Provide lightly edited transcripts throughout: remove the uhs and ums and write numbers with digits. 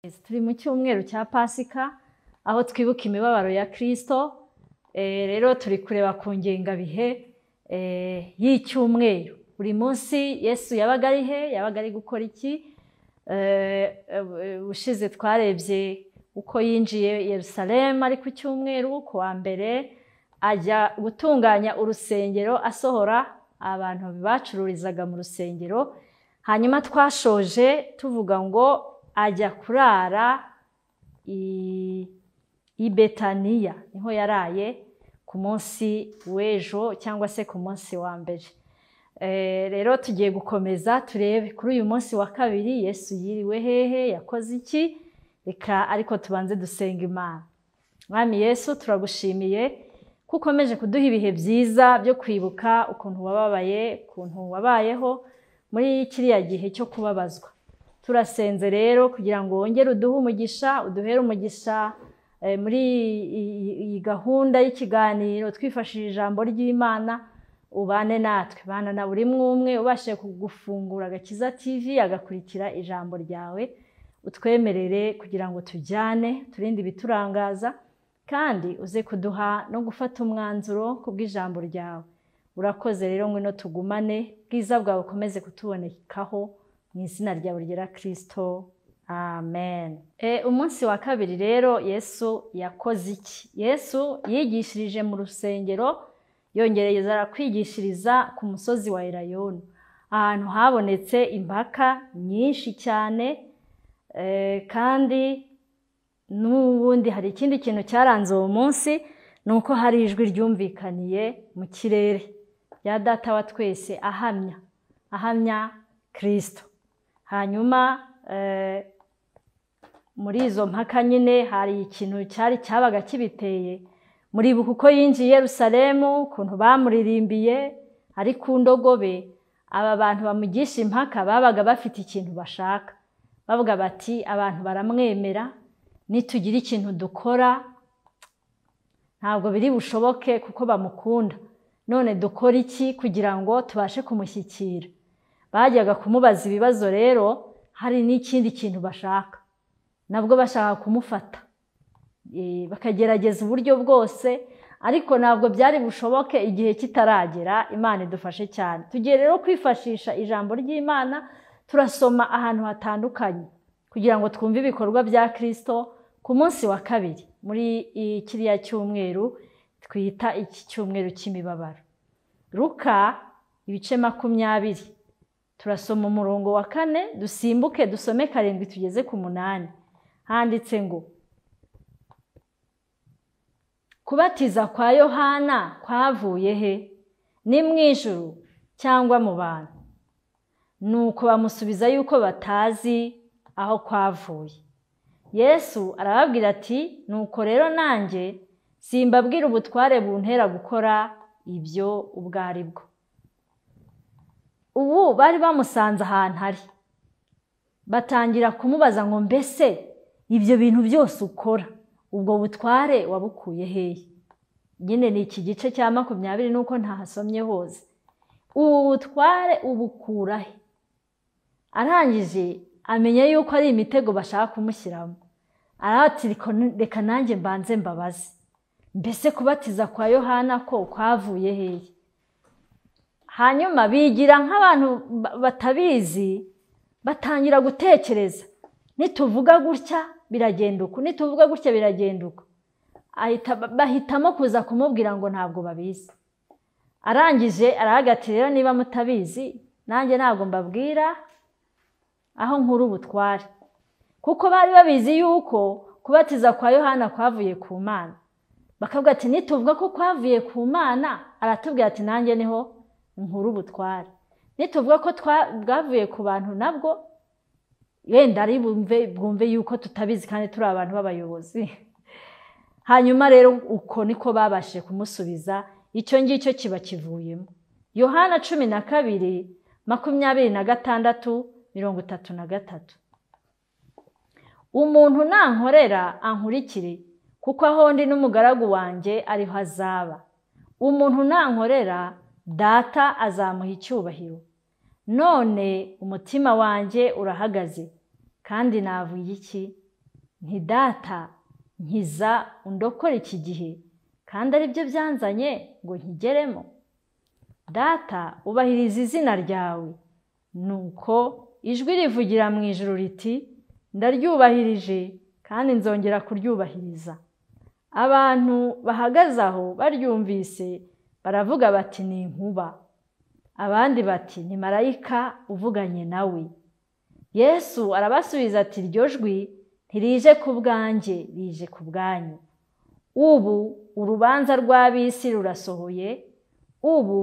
Turi mu cyumweru cya Pasika aho twibuka imibabaro ya Kristo. Rero turi kureba ku ngengabihe y'icyumweru. Buri munsi Yesu yabaga ari he, yabaga ari gukora iki? Ushize twarebye uko yinjiye Yerusalemu ari ku cyumweru, ku wa mbere ajya gutunganya urusengero asohora abantu bacururizaga mu rusengero. Hanyuma twashoje tuvuga ngo ajya kurara i Betaniya, niho yaraye ku munsi w'ejo cyangwa se ku munsi wa mbere. Rero tugiye gukomeza turebe kuri uyu munsi wa kabiri Yesu yiriwe hehe, yakoze iki? Reka ariko tubanze dusenga Imana. Mwami Yesu, turagushimiye ko ukomeje kuduha ibihe byiza byo kwibuka ukuntu wababaye, ukuntu wabayeho muri kiriya gihe cyo kubabazwa. Turasenze rero kugira ngo wongere uduhe umugisha, uduhere umugisha muri iyi gahunda y'ikiganiro twifashishije ijambo ry'Imana. Ubane natwe, bana na buri umwe ubashe kugufungura Agakiza TV agakurikira ijambo ryawe. Utwemerere kugira ngo tujyane, turinde ibiturangaza, kandi uze kuduha no gufata umwanzuro kubw'ijambo ryawe. Urakoze rero ngwino tugumane, bwiza bwawe ukomeze kutubonekaho mu izina ryawe ryera Kristo. Amen. Umunsi wa kabiri rero Yesu yakoze iki? Yesu yigishirije mu rusengero, yongereza kwigishiriza ku musozi wa Elayono, ahantu habonetse impaka nyinshi cyane. Kandi n'ubundi hari ikindi kintu cyaranze uwo munsi, ni uko hari ijwi ryumvikaniye mu kirere rya Data wa twese ahamya Kristo. Hanyuma muri izo mpaka nyine hari ikintu cyabaga kibiteye. Muribuka uko yinjiye Yerusalemu, ukuntu bamuririmbiye ari ku ndogobe. Aba bantu bamugisha impaka babaga bafite ikintu bashaka, bavuga bati abantu baramwemera, nitugira ikintu dukora ntabwo biri bushoboke kuko bamukunda, none dukora iki kugira ngo tubashe kumushyikira? Bajyaga kumubaza ibibazo rero, hari n'ikindi kintu bashaka, nabwo bashaka kumufata, bakagerageza uburyo bwose, ariko ntabwo byari bushoboke igihe kitaragera. Imana idufashe cyane. Tugiye rero kwifashisha ijambo ry'Imana, turasoma ahantu hatandukanye kugira ngo twumve ibikorwa bya Kristo ku munsi wa kabiri muri kiriya cyumweru twita iki cyumweru cy'imibabaro. Luka ibice 20, turasoma umurongo wa 4, dusimbuke dusome 7 tugeze ku 8. Handitse ngo, kubatiza kwa Yohana kwavuye he? Ni mu ijuru cyangwa mu bantu? Nuko bamusubiza yuko batazi aho kwavuye. Yesu arababwira ati, nuko rero nanjye simbabwira ubutware buntera gukora ibyo ubwo ari bwo. Ubu bari bamusanze ahantu ari, batangira kumubaza ngo, mbese ibyo bintu byose ukora, ubwo butware wabukuye hehe? Nyine ni iki gice cya 20 nuko ntahasomye hose. Ubu butware ubukura he? Arangije amenya yuko ari imitego bashaka kumushyiramo. Arati, reka nanjye mbanze mbabaze, mbese kubatiza kwa Yohana ko kwavuye hehe? Hanyuma bigira nk'abantu batabizi, batangira gutekereza, nituvuga gutya biragenda uko, nituvuga gutya biragenda uko. Bahitamo kuza kumubwira ngo ntabwo babizi. Arangije arahagati, rero niba mutabizi nanjye ntabwo mbabwira aho nkuru ubutware, kuko bari babizi yuko kubatiza kwa Yohana kwavuye ku Mana. Bakavuga ati, nituvuga ko kwavuye ku Mana, aratubwira ati nanjye niho nkuru ubutware. Nituvuga ko bwavuye ku bantu, nabwo wenda ari bwumve yuko tutabizi kandi turi abantu b'abayobozi. Hanyuma rero uko niko babashije kumusubiza, icyo ngicyo kiba kivuyemo. Yohana 12, 26, 33. Umuntu nankorera ankurikire, kuko aho ndi n'umugaragu wanjye ariho azaba. Umuntu nankorera, Data azamuha icyubahiro. None umutima wanjye urahagaze, kandi navuye iki? nti data nkiza undokore iki gihe kandi ari byo byanzanye ngo nkigeremo. Data ubahiriza izina ryawe. Nuko ijwi rivugira mu ijuru riti ndaryubahirije kandi nzongera kuryubahiriza. Abantu bahagaze aho baryumvise baravuga bati ni inkuba, abandi bati ni marayika uvuganye nawe. Yesu arabasubiza ati iryo jwi ntirije ku bwanjye, rije ku bwanyu. Ubu urubanza rw'ab'isi rurasohoye, ubu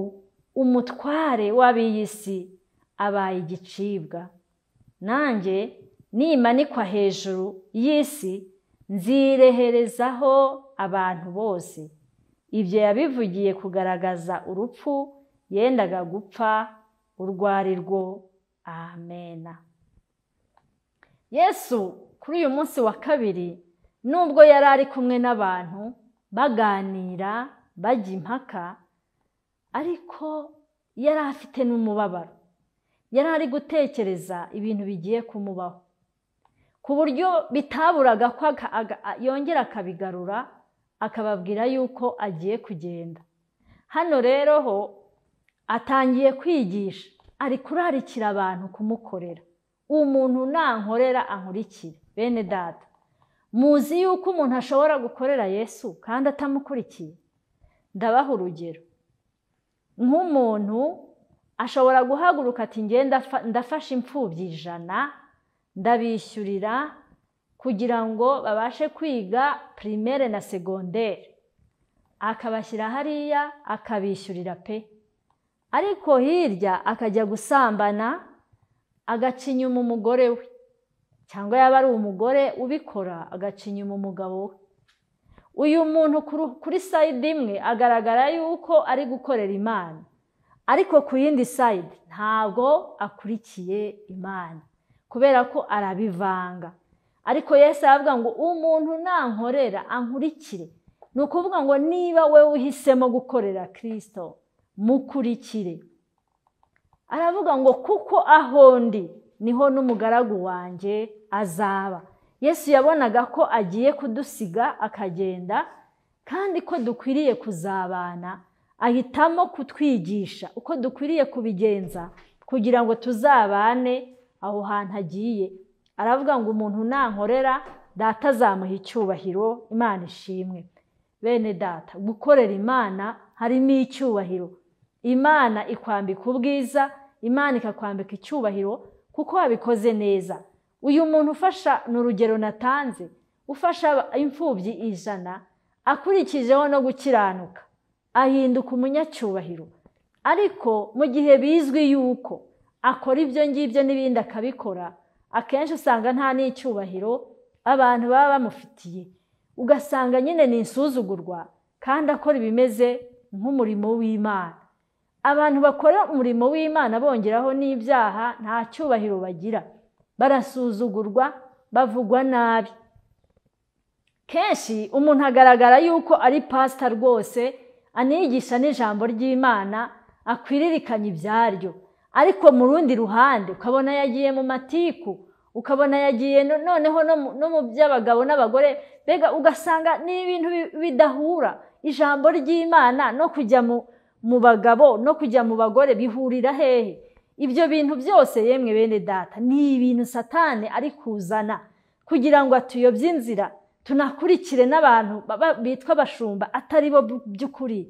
umutware w'ab'iyi si abaye igicibwa. Nanjye nimanikwa hejuru y'isi nzireherezaho abantu bose. Ibyo yabivugiye kugaragaza urupfu yendaga gupfa urwo ari rwo. Amena. Yesu kuri uyu munsi wa kabiri, nubwo yari ari kumwe n'abantu baganira bajya impaka, ariko yari afite n'umubabaro. Yari ari gutekereza ibintu bigiye kumubaho, ku buryo bitaburaga ko yongera akabigarura akababwira yuko agiye kugenda. Hano rero ho atangiye kwigisha, ari kurarikira abantu kumukorera. Umuntu nankorera ankurikire. Bene data, muzi yuko umuntu ashobora gukorera Yesu kandi atamukurikiye? Ndabaha urugero. Nk'umuntu ashobora guhaguruka ati ngenda ndafasha imfubyi 100 ndabishyurira kugira ngo babashe kwiga primaire na secondaire, akabashyira hariya akabishyurira pe. Ariko hirya akajya gusambana, agaca inyuma umugore we, cyangwa yaba ari umugore ubikora agaca inyuma umugabo we. Uyu muntu kuri side imwe agaragara yuko ari gukorera Imana, ariko ku yindi side ntabwo akurikiye Imana kubera ko arabivanga. Ariko Yesu aravuga ngo umuntu nankorera ankurikire. Ni ukuvuga ngo niba we uhisemo gukorera Kristo, mukurikire. Aravuga ngo kuko aho ndi niho n'umugaragu wanjye azaba. Yesu yabonaga ko agiye kudusiga akagenda, kandi ko dukwiriye kuzabana. Ahitamo kutwigisha uko dukwiriye kubigenza kugira ngo tuzabane aho hantu agiye. Aravuga ngo umuntu nankorera data azamuha icyubahiro. Imana ishimwe. Bene data, gukorera Imana harimo icyubahiro. Imana ikwambika ubwiza, Imana ikakwambika icyubahiro kuko wabikoze neza. Uyu muntu ufasha, n'urugero natanze, ufasha imfubyi 100 akurikijeho no gukiranuka, ahinduka umunyacyubahiro. Ariko mu gihe bizwi yuko akora ibyo ngibyo n'ibindi akabikora, akenshi usanga nta n'icyubahiro abantu baba bamufitiye. Ugasanga nyine ni insuzugurwa kandi akora ibimeze nk'umurimo w'Imana. Abantu bakora umurimo w'Imana bongeraho n'ibyaha nta cyubahiro bagira, barasuzugurwa, bavugwa nabi. Kenshi umuntu agaragara yuko ari pastor rwose, anigisha n'ijambo ry'Imana, akwiririkanya ibyaryo, ariko mu rundi ruhande ukabona yagiye mu matiku, ukabona yagiye noneho no mu by'abagabo n'abagore. Bega ugasanga ni ibintu bidahura. Ijambo ry'Imana no kujya mu bagabo no kujya mu bagore bihurira hehe? Ibyo bintu byose yemwe bene data ni ibintu Satani ari kuzana kugira ngo atuyobye inzira, tunakurikire n'abantu bitwa abashumba atari bo by'ukuri.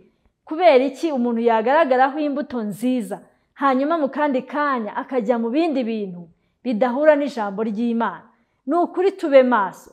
Kubera iki umuntu yagaragaraho imbuto nziza, hanyuma mu kandi kanya akajya mu bindi bintu bidahura n'ijambo ry'Imana? Ni ukuri tube maso.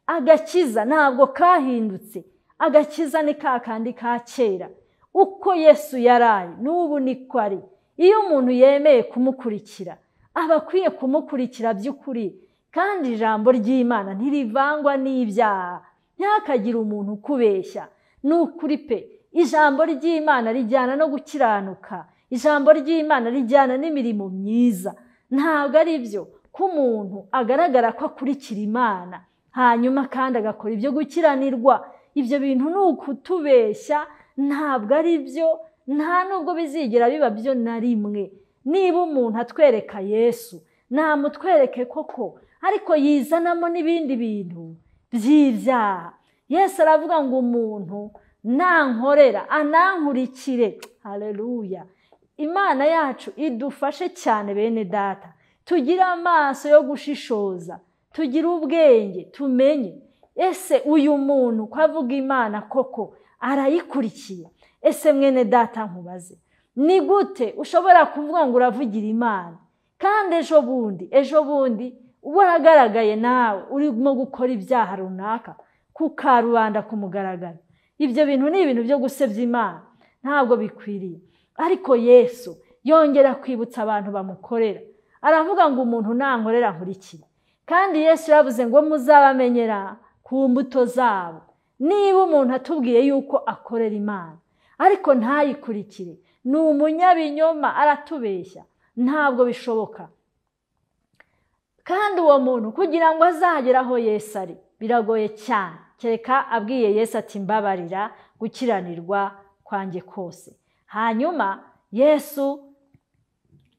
Agakiza ntabwo kahindutse, agakiza ni kakandi ka kera. Uko Yesu yaraye n'ubu niko ari. Iyo umuntu yemeye kumukurikira, aba akwiye kumukurikira by'ukuri, kandi ijambo ry'Imana ntirivangwa n'ibyaha. Ntihakagire umuntu ukubeshya. Ni ukuri pe, ijambo ry'Imana rijyana no gukiranuka, ijambo ry'Imana rijyana n'imirimo myiza. Ntabwo ari byo ko umuntu agaragara ko akurikira Imana hanyuma kandi agakora ibyo gukiranirwa. Ibyo bintu ni ukutubeshya, ntabwo ari byo, nta nubwo bizigera biba byo na rimwe. Niba umuntu atwereka Yesu, namutwereke koko ariko yizanamo n'ibindi bintu by'ibyaha. Yesu aravuga ngo umuntu nankorera anankurikire. Haleluya. Imana yacu idufashe cyane bene data, tugire amaso yo gushishoza, tugire ubwenge, tumenye ese uyu muntu ko avuga Imana koko arayikurikiye. Ese mwene data nkubaze, ni gute ushobora kuvuga ngo uravugira Imana kandi ejo bundi waragaragaye nawe urimo gukora ibyaha runaka ku karubanda ku mugaragaro? Ibyo bintu ni ibintu byo gusebya Imana, ntabwo bikwiriye. Ariko Yesu yongera kwibutsa abantu bamukorera, aravuga ngo umuntu nankorera nkurikire. Kandi Yesu yavuze ngo muzabamenyera ku mbuto zabo. Niba umuntu atubwiye yuko akorera Imana ariko ntayikurikire, ni umunyabinyoma, aratubeshya, ntabwo bishoboka. Kandi uwo muntu kugira ngo azagere aho Yesu ari biragoye cyane, kereka abwiye Yesu ati mbabarira gukiranirwa kwanjye kose. Hanyuma Yesu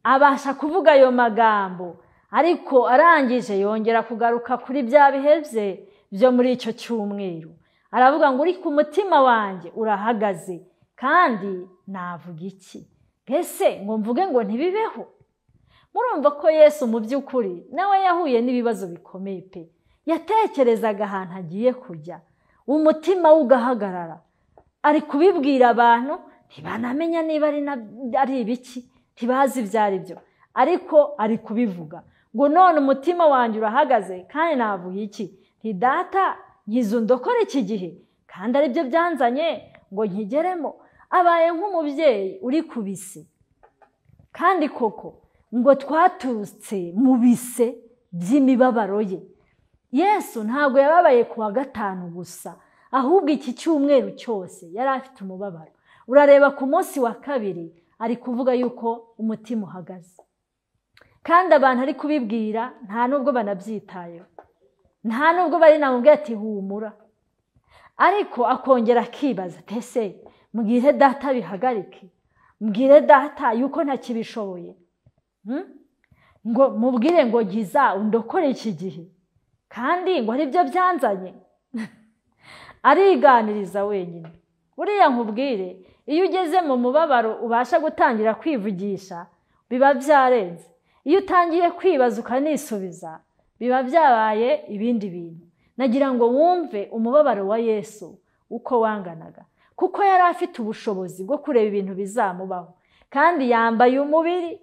abasha kuvuga ayo magambo, ariko arangije yongera kugaruka kuri bya bihe bye byo muri icyo cyumweru. Aravuga ngo uri ku mutima wanjye urahagaze, kandi navuga iki? Ese ngo mvuge ngo ntibibeho? Murumva ko Yesu mu by'ukuri nawe yahuye n'ibibazo bikomeye pe. Yatekerezaga ahantu agiye kujya, umutima we ugahagarara. Ari kubibwira abantu, ntibanamenya niba ari ibiki, ntibazi ibyo ari byo, ariko ari kubivuga ngo none umutima wanjye urahagaze kandi navuga iki? Nti data nkiza ndokora iki gihe, kandi ari byo byanzanye ngo nkigeremo. Abaye nk'umubyeyi uri ku bise, kandi koko ngo twaturutse mu bise by'imibabaro ye. Yesu ntabwo yababaye ku wa gatanu gusa, ahubwo iki cyumweru cyose yari afite umubabaro. Urareba ku munsi wa kabiri ari kuvuga yuko umutima uhagaze, kandi abantu ari kubibwira nta nubwo banabyitayeho, nta nubwo bari namubwiye ati humura. Ariko akongera akibaza, ese mbwire data bihagarike, mbwire data yuko ntakibishoboye, ngo mubwire ngo ngiza undokore iki gihe, kandi ngo ari byo byanzanye. Ariganiriza wenyine. Buriya nkubwire, iyo ugeze mu mubabaro ubasha gutangira kwivugisha biba byarenze. Iyo utangiye kwibaza ukanisubiza biba byabaye ibindi bintu. Nagira ngo wumve umubabaro wa Yesu uko wanganaga, kuko yari afite ubushobozi bwo kureba ibintu bizamubaho, kandi yambaye umubiri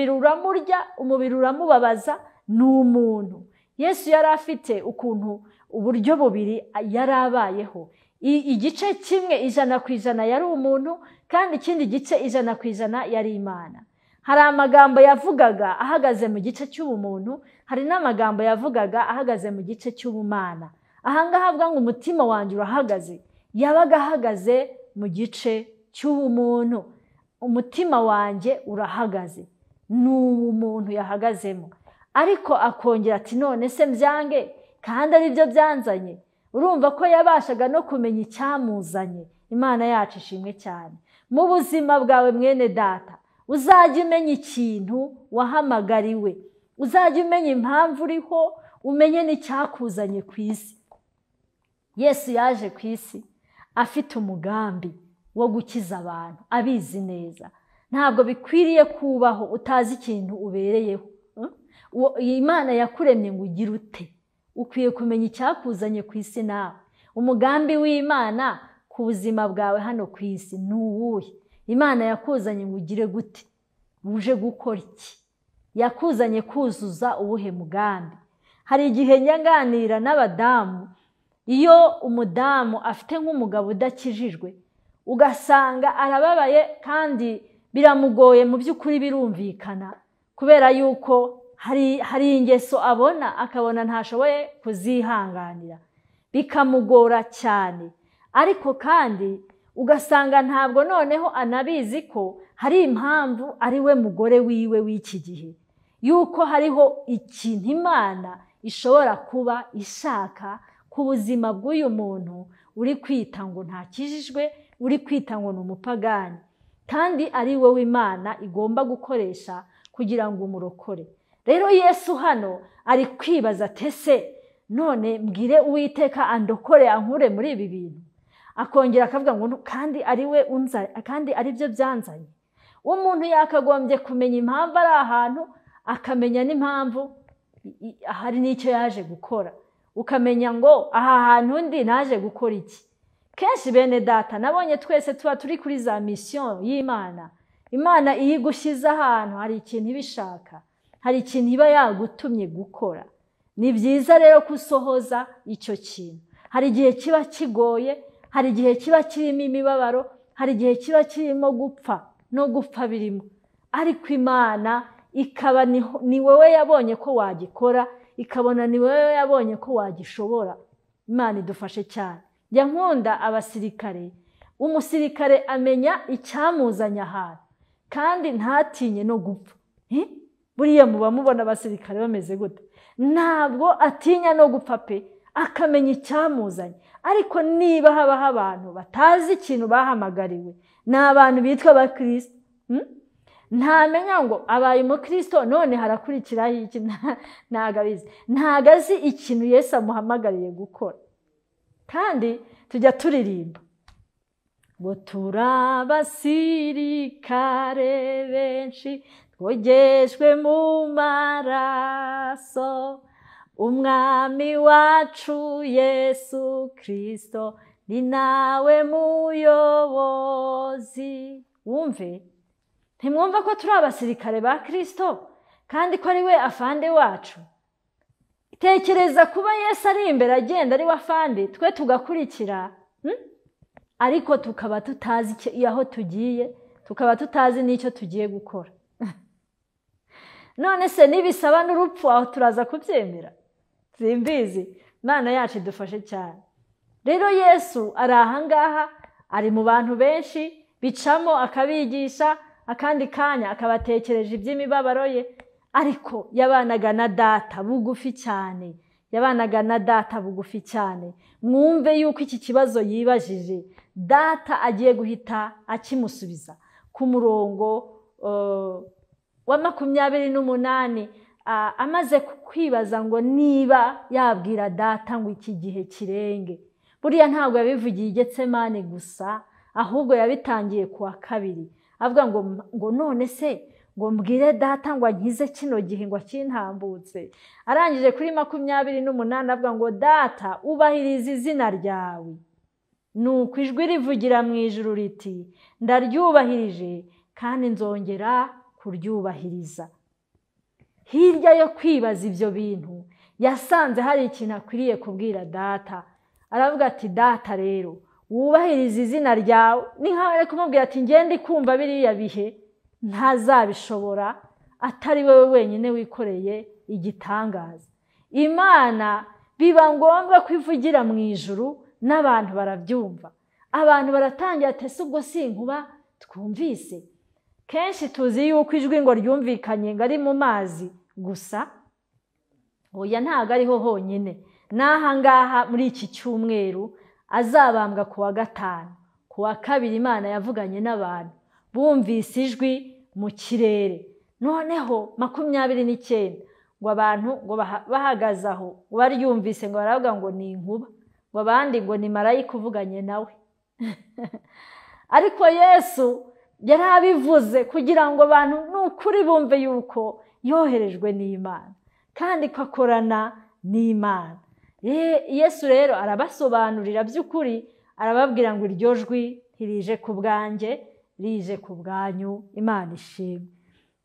uramurya, umubiri uramubabaza, ni umuntu. Yesu yari afite uburyo bubiri yari abayeho. Igice kimwe 100% yari umuntu, kandi ikindi gice 100% yari Imana. Hari amagambo yavugaga ahagaze mu gice cy'ubumuntu, hari n'amagambo yavugaga ahagaze mu gice cy'ubumana. Ahangaha avuga ngo umutima wanjye urahagaze, yabaga ahagaze mu gice cy'ubumuntu. Umutima wanjye urahagaze, ni umuntu yahagazemo. Ariko akongera ati none se mbyange kandi ari byo byanzanye? Urumva ko yabashaga no kumenya icyamuzanye. Imana yacu ishimwe cyane. Mu buzima bwawe mwene data, uzajya umenya ikintu wahamagariwe, uzajya umenya impamvu uriho, umenye n'icyakuzanye ku isi. Yesu yaje ku isi afite umugambi wo gukiza abantu, abizi neza. Ntabwo bikwiriye kubaho utazi ikintu ubereyeho. Imana yakuremye ngo ugire ute? Ukwiye kumenya icyakuzanye ku isi nawe. Umugambi w'Imana ku buzima bwawe hano ku isi ni uwuhe? Imana yakuzanye ngo ugire gute? Uje gukora iki? Yakuzanye kuzuza ubuhe mugambi? Hari igihe nyaganira n'abadamu, iyo umudamu afite nk'umugabo udakijijwe, ugasanga arababaye kandi biramugoye, mu by'ukuri birumvikana, kubera yuko hari ingeso abona akabona ntashoboye kuzihanganira, bikamugora cyane. Ariko kandi ugasanga ntabwo noneho anabizi ko hari impamvu ari we mugore wiwe w'iki gihe, yuko hariho ikintu Imana ishobora kuba ishaka ku buzima bw'uyu muntu uri kwita ngo ntakijijwe, uri kwita ngo ni umupagani, kandi ari wowe Imana igomba gukoresha kugira ngo umurokore. Rero Yesu hano ari kwibaza tese none mbwire Uwiteka andokore ankure muri ibi bintu. Akongera akavuga ngo kandi ari we unza, kandi ari byo byanzanye. Umuntu yakagombye kumenya impamvu ari ahantu, akamenya n'impamvu hari n'icyo yaje gukora. Ukamenya ngo aha hantu ndi naje gukora iki. Kenshi bene data nabonye twese tuba turi kuri za mission y'Imana. Imana iyo igushize ahantu hari ikintu ibishaka, hari ikintu iba yagutumye gukora. Ni byiza rero kusohoza icyo kintu. Hari igihe kiba kigoye, hari igihe kiba kirimo imibabaro, hari igihe kiba kirimo gupfa no gupfa birimo, ariko Imana ikaba ni wowe yabonye ko wagikora, ikabona ni wowe yabonye ko wagishobora. Imana idufashe cyane. Njya nkunda abasirikare. Umusirikare amenya icyamuzanya ahantu kandi ntatinye no gupfa. Buriya muba mubona abasirikare bameze gute? Ntabwo atinya no gupfa pe, akamenya icyamuzanye. Ariko niba habaho abantu batazi ikintu bahamagariwe, ni abantu bitwa abakristo, ntamenya ngo abaye umukristo none harakurikiraho iki. Ntago abizi, ntago azi ikintu Yesu amuhamagariye gukora. Kandi tujya turirimba ngo turabasirikare benshi twogejwe mu maraso, umwami wacu Yesu Kristo ni nawe muyobozi. Wumve, ntimwumva ko turi abasirikare ba Kristo kandi ko ari we afande wacu? Tekereza kuba Yesu ari imbere agenda ari we afande, twe tugakurikira, ariko tukaba tutazi aho tugiye, tukaba tutazi n'icyo tugiye gukora. None se nibisaba n'urupfu aho turaza kubyemera? Simbizi. Imana yacu idufashe cyane. Rero Yesu ari ahangaha, ari mu bantu benshi, bicamo akabigisha, akandi kanya akabatekereje iby'imibabaro ye, ariko yabanaga na Data bugufi cyane. Yabanaga na Data bugufi cyane. Mwumve yuko iki kibazo yibajije Data agiye guhita akimusubiza ku murongo wa 28. Amaze kwibaza ngo niba yabwira Data ngo iki gihe kirenge. Buriya ntabwo yabivugiye i Getsemane gusa, ahubwo yabitangiye kuwa kabiri. Avuga ngo none se ngo mbwire Data ngo ankize kino gihe ngo akintambutse. Arangije kuri 28 avuga ngo Data ubahiriza izina ryawe. Nuko ijwi rivugira mu ijuru riti ndaryubahirije kandi nzongera kuryubahiriza. Hirya yo kwibaza ibyo bintu yasanze hari ikintu akwiriye kubwira Data. Aravuga ati Data rero wubahiriza izina ryawe. Ni nkaho ari kumubwira ati ngende kumva biriya bihe ntazabishobora atari wowe wenyine wikoreye igitangaza. Imana biba ngombwa kwivugira mu ijuru n'abantu barabyumva. Abantu baratangira ati ese ubwo sinkuba twumvise. Kenshi tuzi yuko ijwi ngo ryumvikanye ngo ari mu mazi gusa. Oya, ntago ariho honyine. N'ahangaha muri iki cyumweru azabambwa kuwa 5, kuwa 2 Imana yavuganye n'abantu bumvise ijwi mu kirere. Noneho 29 ngo abantu ngo bahagaze aho baryumvise ngo baravuga ngo ni inkuba, ngo abandi ngo ni marayika uvuganye nawe. Ariko Yesu yarabivuze kugira ngo abantu n'ukuri bumve yuko yoherejwe n'Imana kandi ko akorana n'Imana. Yesu rero arabasobanurira by'ukuri, arababwira ngo iryo jwi ntirije ku bwanjye, rije ku bwanyu. Imana ishimwe.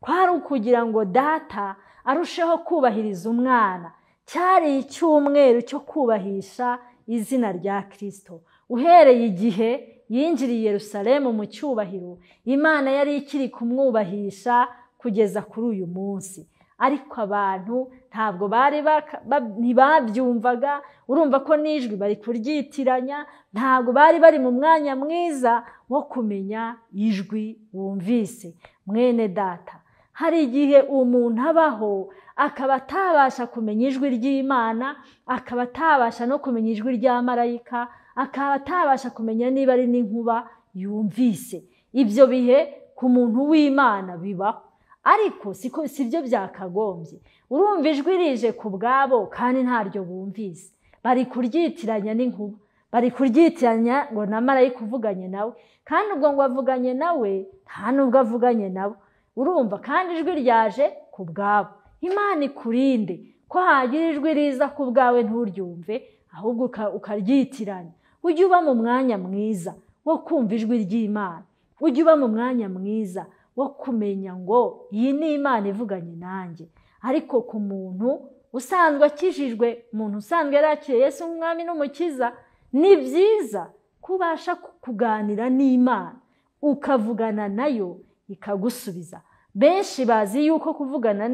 Kwari ukugira ngo Data arusheho kubahiriza umwana. Cyari icyumweru cyo kubahisha izina rya Kristo. Uhereye igihe yinjiriye Yerusalemu mu cyubahiro, Imana yari ikiri kumwubahisha kugeza kuri uyu munsi. Ariko abantu ntabwo ntibabyumvaga. Urumva ko n'ijwi bari kuryitiranya. Ntabwo bari mu mwanya mwiza wo kumenya ijwi wumvise. Mwene Data, hari igihe umuntu abaho akaba atabasha kumenya ijwi ry'Imana, akaba atabasha no kumenya ijwi rya marayika, akaba atabasha kumenya niba ari n'inkuba yumvise. Ibyo bihe ku muntu w'Imana bibaho. ariko si byo byakagombye. Urumva ijwi rije ku bwabo kandi ntaryo bumvise, bari kuryitiranya n'inkuba, bari kuryitiranya ngo na marayika uvuganye nawe, kandi ubwo ngo avuganye nawe nta nubwo avuganye nabo. Urumva, kandi ijwi ryaje ku bwabo. Imana ikurinde ko hagira ijwi riza ku bwawe nturyumve, ahubwo ukaryitiranya. Ujye uba mu mwanya mwiza wo kumva ijwi ry'Imana, ujye uba mu mwanya mwiza wo kumenya ngo iyi ni Imana ivuganye nanjye. Ariko ku muntu usanzwe akijijwe, umuntu usanzwe yarakiriye Yesu nk'umwami n'umukiza, ni byiza kubasha kuganira n'Imana, ukavugana nayo ikagusubiza. Benshi bazi yuko kuvugana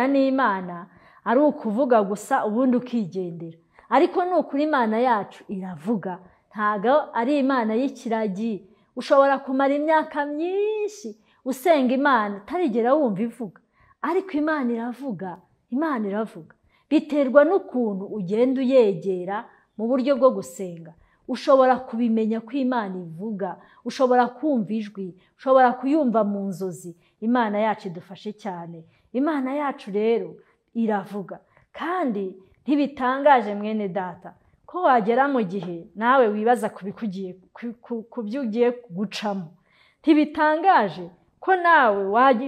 n'Imana ari ukuvuga gusa ubundi ukigendera, ariko ni ukuri Imana yacu iravuga, ntago ari Imana y'ikiragi. Ushobora kumara imyaka myinshi usenga Imana utarigera wumva ivuga, ariko Imana iravuga. Imana iravuga, biterwa n'ukuntu ugenda uyegera mu buryo bwo gusenga. Ushobora kubimenya ko Imana ivuga, ushobora kumva ijwi, ushobora kuyumva mu nzozi. Imana yacu idufashe cyane. Imana yacu rero iravuga, kandi ntibitangaje mwene data ko wagera mu gihe nawe wibaza ku byo ugiye gucamo. Ntibitangaje ko nawe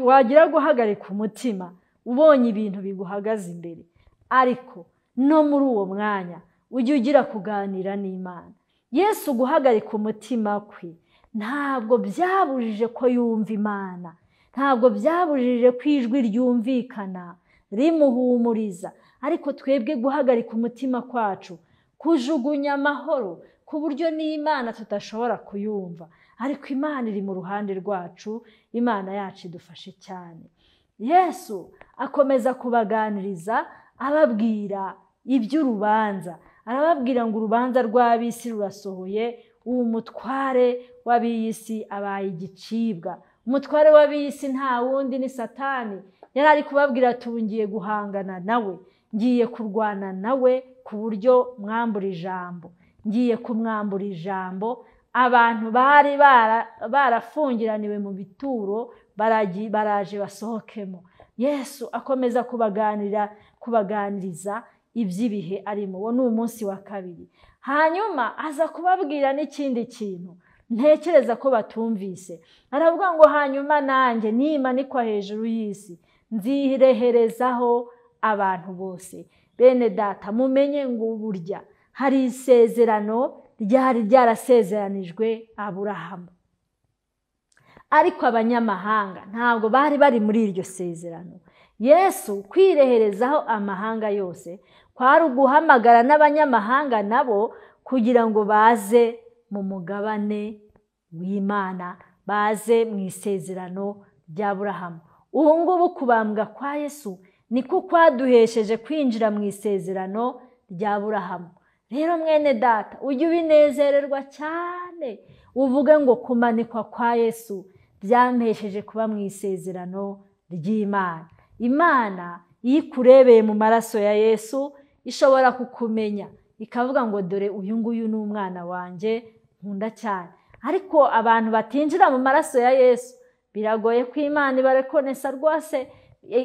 wagira guhagarika umutima ubonye ibintu biguhagaze imbere, ariko no muri uwo mwanya ujye ugira kuganira n'Imana. Yesu guhagarika umutima kwe ntabwo byabujije ko yumva Imana, ntabwo byabujije ko ijwi ryumvikana rimuhumuriza, ariko twebwe guhagarika umutima kwacu kujugunya amahoro, ku buryo n'Imana tutashobora kuyumva. Ariko Imana iri mu ruhande rwacu. Imana yacu idufashe cyane. Yesu akomeza kubaganiriza ababwira iby'urubanza, arababwira ngo urubanza rw'ab'isi rurasohoye, uwo mutware w'ab'isi abaye igicibwa. Umutware w'ab'isi nta wundi ni Satani. Yari ari kubabwira ati ngiye guhangana nawe, ngiye kurwana nawe ku buryo mwambura ijambo, ngiye kumwambura ijambo. Abantu bari barafungiraniwe mu bituro baraje basohokemo. Yesu akomeza kubaganiriza iby'ibihe arimo. Uwo ni umunsi wa kabiri. Hanyuma aza kubabwira n'ikindi kintu ntekereza ko batumvise. Aravuga ngo hanyuma nanjye nimanikwa hejuru y'isi nzireherezaho abantu bose. Bene data, mumenye ngo burya hari isezerano ryari ryarasezeranijwe Aburahamu, ariko abanyamahanga ntabwo bari muri iryo sezerano. Yesu kwireherezaho amahanga yose kwari uguhamagara n'abanyamahanga nabo kugira ngo baze mu mugabane w'Imana, baze mu isezerano rya Aburahamu. Ubu ngubu kubambwa kwa Yesu niko kwaduhesheje kwinjira mu isezerano rya Aburahamu. Rero mwene data, ujye ubinezererwa cyane, uvuge ngo kumanikwa kwa Yesu byampesheje kuba mu isezerano ry'Imana. Imana iyo ikurebeye mu maraso ya Yesu ishobora kukumenya, ikavuga ngo dore uyu nguyu ni umwana wanjye nkunda cyane. Ariko abantu batinjira mu maraso ya Yesu biragoye ko Imana ibarekonesa rwose,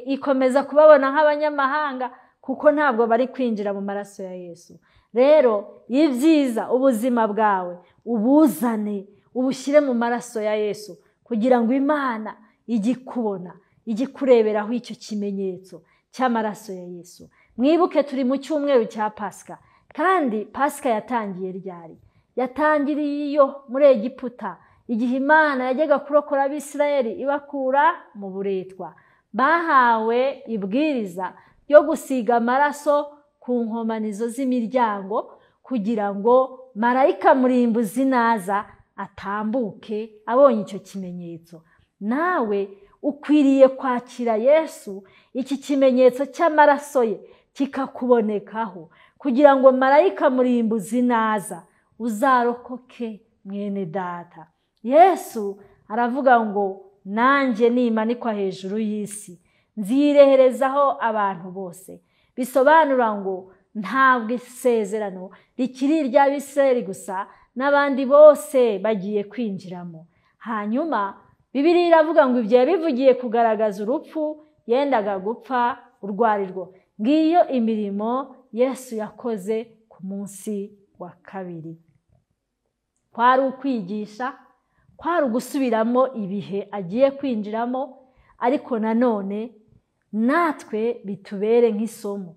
ikomeza kubabona nk'abanyamahanga, kuko ntabwo bari kwinjira mu maraso ya Yesu. Rero ibyiza ubuzima bwawe ubuzane, ubushyire mu maraso ya Yesu, kugira ngo Imana ijye ikubona, ijye ikureberaho icyo kimenyetso cy'amaraso ya Yesu. Mwibuke turi mu cyumweru cya Pasika, kandi Pasika yatangiye ryari? Yatangiriye iyo muri Egiputa, igihe Imana yajyaga kurokora Abisirayeli ibakura mu buretwa. Bahawe ibwiriza ryo gusiga amaraso ku nkomanizo z'imiryango, kugira ngo marayika murimbuzi naza atambuke abonye icyo kimenyetso. Nawe ukwiriye kwakira Yesu, iki kimenyetso cy'amaraso ye kikakubonekaho, kugira ngo marayika murimbuzi naza uzarokoke mwene data. Yesu aravuga ngo nanjye nimanikwa hejuru y'isi nzireherezaho abantu bose. Bisobanura ngo ntabwo isezerano rikiri iry'Abisirayeli gusa, n'abandi bose bagiye kwinjiramo. Hanyuma Bibiliya iravuga ngo ibyo yabivugiye kugaragaza urupfu yendaga gupfa urwo ari rwo. Ngiyo imirimo Yesu yakoze ku munsi wa kabiri. Kwari ukwigisha, kwari ugusubiramo ibihe agiye kwinjiramo, ariko nanone natwe bitubere nk'isomo.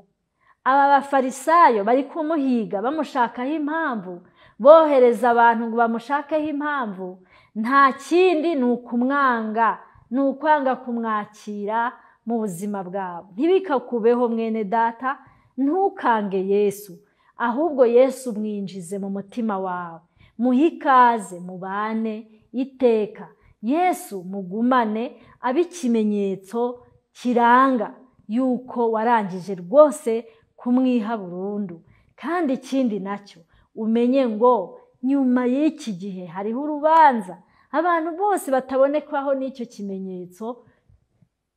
Aba bafarisayo bari kumuhiga bamushakaho impamvu, bohereza abantu ngo bamushakeho impamvu, nta kindi ni ukumwanga, ni ukwanga kumwakira mu buzima bwabo. Ntibikakubeho mwene data, ntukange Yesu, ahubwo Yesu mwinjize mu mutima wawe, muhe ikaze, mubane iteka. Yesu mugumane abe ikimenyetso kiranga yuko warangije rwose kumwiha burundu. Kandi ikindi nacyo umenye ngo nyuma y'iki gihe hariho urubanza, abantu bose batabonekwaho n'icyo kimenyetso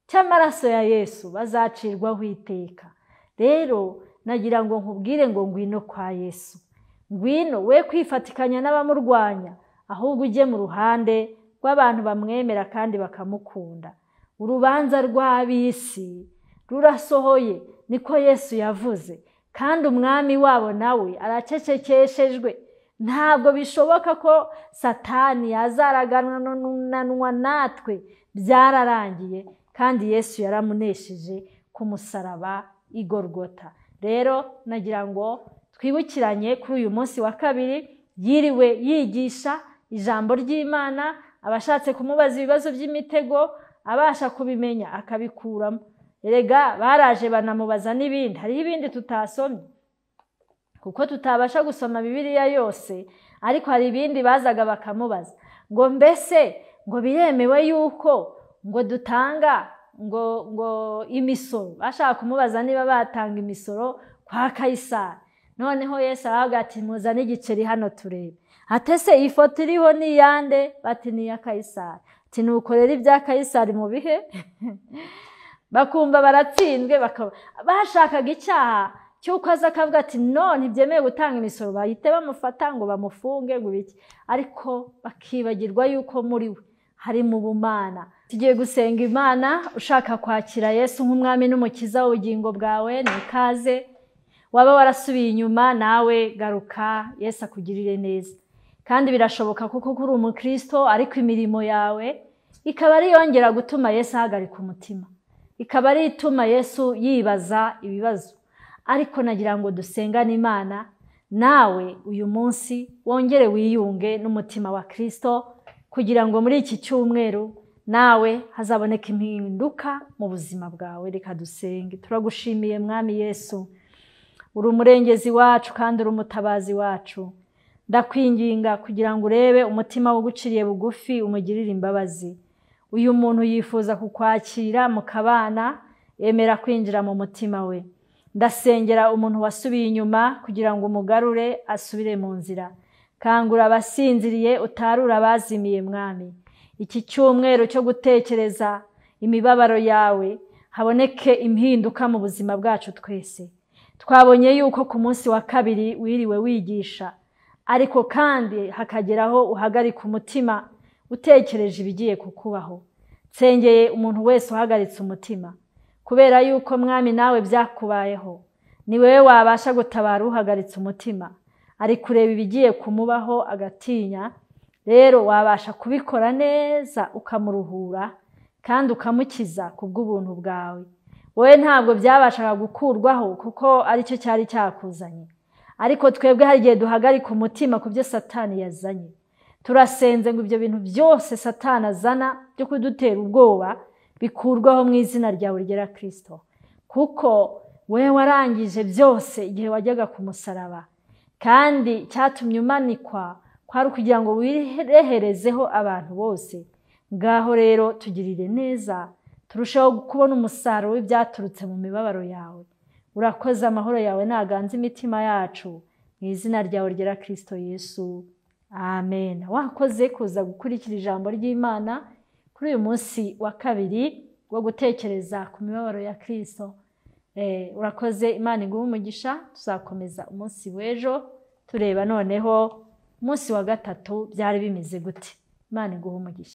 cy'amaraso ya Yesu bazacirwaho iteka. Rero nagira ngo nkubwire ngo ngwino kwa Yesu, ngwino we kwifatikanya n'abamurwanya, ahubwo ujye mu ruhande rw'abantu bamwemera kandi bakamukunda. Urubanza rw'ab'isi rurasohoye, niko Yesu yavuze, kandi umwami wabo nawe aracecekeshejwe. Ntabwo bishoboka ko Satani yazaraganwa natwe, byararangiye, kandi Yesu yaramunesheje ku musaraba i Golgota. Rero nagira ngo twibukiranye kuri uyu munsi wa kabiri, yiriwe yigisha ijambo ry'Imana, abashatse kumubaza ibibazo by'imitego abasha kubimenya akabikuramo. Erega baraje banamubaza n'ibindi, hariho ibindi tutasomye kuko tutabasha gusoma Bibiliya yose, ariko hari ibindi bazaga bakamubaza ngo mbese ngo biremewe yuko ngo dutanga ngo imisoro. Bashaka kumubaza niba batanga imisoro kwa Kayisari. Noneho Yesu aravuga ati muzane igiceri hano turebe. Atese iyi foto iriho ni yande? Bati ni ya Kayisari. Ati nuko rero ibya Kayisari mu bihe bakumva baratsinzwe, bashakaga icyaha cyuko aza akavuga ati none ntibyemewe gutanga imisoro, bahite bamufata ngo bamufunge ngo biki, ariko bakibagirwa yuko muri we hari mu bumana. Tugiye gusenga Imana. Ushaka kwakira Yesu nk'umwami n'umukiza w'ubugingo bwawe, ni ikaze. Waba warasubiye inyuma nawe garuka, Yesu akugirire neza. Kandi birashoboka kuko kuri umukristo, ariko imirimo yawe ikaba ari yongera gutuma Yesu ahagarika umutima, ikaba ari ituma Yesu yibaza ibibazo. Ariko nagira ngo dusengane Imana, nawe uyu munsi wongere wiyunge n'umutima wa Kristo, kugira ngo muri iki cyumweru nawe hazaboneka impinduka mu buzima bwawe. Reka dusenge. Turagushimiye mwami Yesu, uri umurengezi wacu kandi uri umutabazi wacu. Ndakwinginga kugira ngo urebe umutima uguciriye bugufi, umugirire imbabazi. Uyu muntu yifuza kukwakira mukabana, yemera kwinjira mu mutima we. Ndasengera umuntu wasubiye inyuma kugira ngo umugarure asubire mu nzira. Kangura abasinziriye, utarura abazimiye mwami. Iki cyumweru cyo gutekereza imibabaro yawe, haboneke impinduka mu buzima bwacu twese. Twabonye yuko ku munsi wa kabiri wiriwe wigisha, ariko kandi hakageraho uhagarika umutima utekereje ibigiye kukubaho. Nsengeye umuntu wese uhagaritse umutima, kubera yuko mwami nawe byakubayeho. Ni wewe wabasha gutabara uhagaritse umutima, ari kureba ibigiye kumubaho agatinya. Rero wabasha kubikora neza, ukamuruhura kandi ukamukiza kubw'ubuntu bwawe. Wowe ntabwo byabashaga gukurwaho kuko aricyo cyari cyakuzanye, ariko twebwe hari igihe duhagarika umutima ku byo Satani yazanye. Turasenze ngo ibyo bintu byose Satani azana byo kudutera ubwoba bikurwaho mu izina ryawe ryera Kristo, kuko wewe warangije byose igihe wajyaga ku musaraba, kandi cyatumye umanikwa kwari kugira ngo wireherezeho abantu bose. Ngaho rero tugirire neza, turushaho kubona umusaruro w'ibyaturutse mu mibabaro yawe. Urakoze, amahoro yawe naganze imitima yacu, mu izina ryawe ryera Kristo Yesu, amen. Wakoze kuza gukurikira ijambo ry'Imana kuri uyu munsi wa kabiri wo gutekereza ku mibabaro ya Kristo. Urakoze, Imana iguhe umugisha. Tuzakomeza umunsi w'ejo tureba noneho umunsi wa gatatu byari bimeze gute. Imana iguhe umugisha.